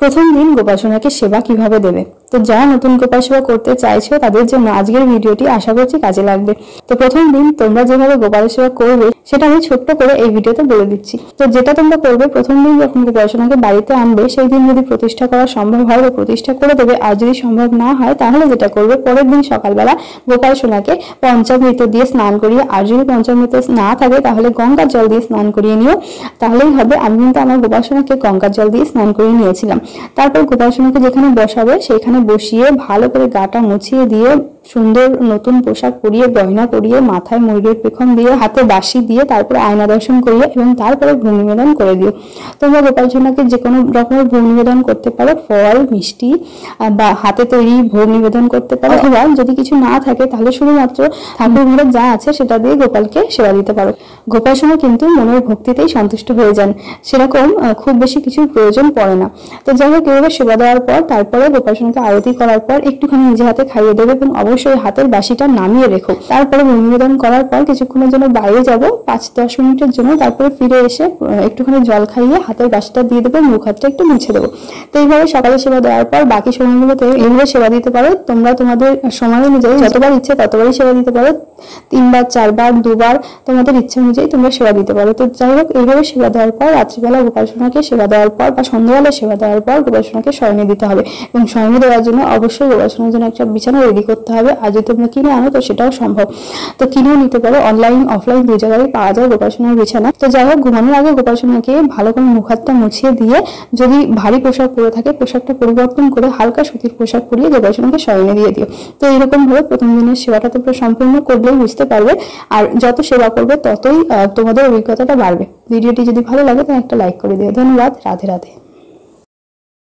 প্রথম দিন গোপাসনাকে সেবা কিভাবে দেবে। তো যারা নতুন গোপাল সেবা করতে চাইছো তাদের জন্য আজকের ভিডিওটি আশা করছি কাজে লাগবে। তো প্রথম দিন তোমরা যেভাবে গোপাল সেবা করবে সেটা আমি ছোট্ট করে এই ভিডিওতে বলে দিচ্ছি। তো যেটা তোমরা করবে, প্রথম দিন যখন গোপাসনাকে বাড়িতে আনবে সেই দিন যদি প্রতিষ্ঠা করা সম্ভব হয় বা প্রতিষ্ঠা করে দেবে, আর যদি সম্ভব না হয় তাহলে যেটা করবে, পরের দিন সকালবেলা গোপালসোনাকে পঞ্চামৃত দিয়ে স্নান করিয়ে, আর যদি পঞ্চামৃত না থাকে তাহলে গঙ্গার জল দিয়ে স্নান করিয়ে নিও, তাহলেই হবে। আমি কিন্তু আমার গোপালসোনাকে গঙ্গার জল দিয়ে স্নান করিয়ে নিয়েছিলাম। তারপর গোপালসোনাকে যেখানে বসাবে সেখানে বসিয়ে ভালো করে গাটা মুছিয়ে দিয়ে সুন্দর নতুন পোশাক পরিয়ে, গয়না পরিয়ে, মাথায় ময়ূরের পেখম দিয়ে, হাতে বাঁশি দিয়ে, তারপরে আয়না দর্শন করিয়ে এবং তারপরে ভোগ নিবেদন করে দিও। তোমরা গোপালসোনাকে যে কোনো রকমের ভোগ নিবেদন করতে পারো, ফল, মিষ্টি বা হাতে তৈরি ভোগ নিবেদন করতে পারো, অথবা যদি কিছু না থাকে তাহলে শুধুমাত্র ঠাকুর ঘরে যা আছে সেটা দিয়ে গোপালকে সেবা দিতে পারো। গোপালসোনা কিন্তু মনের ভক্তিতেই সন্তুষ্ট হয়ে যান, সেরকম খুব বেশি কিছুর প্রয়োজন পড়ে না। তো যাই হোক, এভাবে সেবা দেওয়ার পর তারপরে গোপালসোনাকে আরতি করার পর একটুখানি নিজে হাতে খাইয়ে দেবে এবং অবশ্যই হাতের বাঁশিটা নামিয়ে রেখো। তারপরে নিবেদন করার পর কিছুক্ষণের জন্য বাইরে যাব 5-10 মিনিটের জন্য, তারপরে ফিরে এসে একটুখানি জল খাইয়ে হাতের বাঁশিটা দিয়ে দেবো, মুখ হাতটা একটু মুছে দেবো। তো এইভাবে সকালে সেবা দেওয়ার পর বাকি সময়গুলোতে এইভাবে সেবা দিতে পারো। তোমরা তোমাদের সময় অনুযায়ী যতবার ইচ্ছে ততবারই সেবা দিতে পারো, 3 বার 4 বার 2 বার তোমাদের ইচ্ছা অনুযায়ী তোমরা সেবা দিতে পারো। তো যাই হোক, এইভাবে সেবা দেওয়ার পর রাত্রিবেলা গোপালসোনাকে সেবা দেওয়ার পর বা সন্ধ্যাবেলা সেবা দেওয়ার পর গোপালসোনাকে শয়নে দিতে হবে, এবং শয়নে দেওয়ার জন্য অবশ্যই গোপালসোনার জন্য একটা বিছানা রেডি করতে হবে। আর যদি তোমরা কিনে আনো তো সেটাও সম্ভব, তো কিনেও নিতে পারো, অনলাইন অফলাইন দুই জায়গায় পাওয়া যায় গোপালসোনার বিছানা। তো যাই হোক, ঘুমানোর আগে গোপালসোনাকে ভালো করে মুখ হাতটা মুছিয়ে দিয়ে, যদি ভারী পোশাক পরে থাকে পোশাকটা পরিবর্তন করে হালকা সুতির পোশাক পরিয়ে গোপালসোনাকে শয়নে দিয়ে দিও। তো এইরকম ভাবে প্রথম দিনের সেবাটা তোমরা সম্পূর্ণ করলেই বুঝতে পারবে, আর যত সেবা করবে ততই তোমাদের অভিজ্ঞতাটা বাড়বে। ভিডিওটি যদি ভালো লাগে তাহলে একটা লাইক করে দিও। ধন্যবাদ। রাধে রাধে।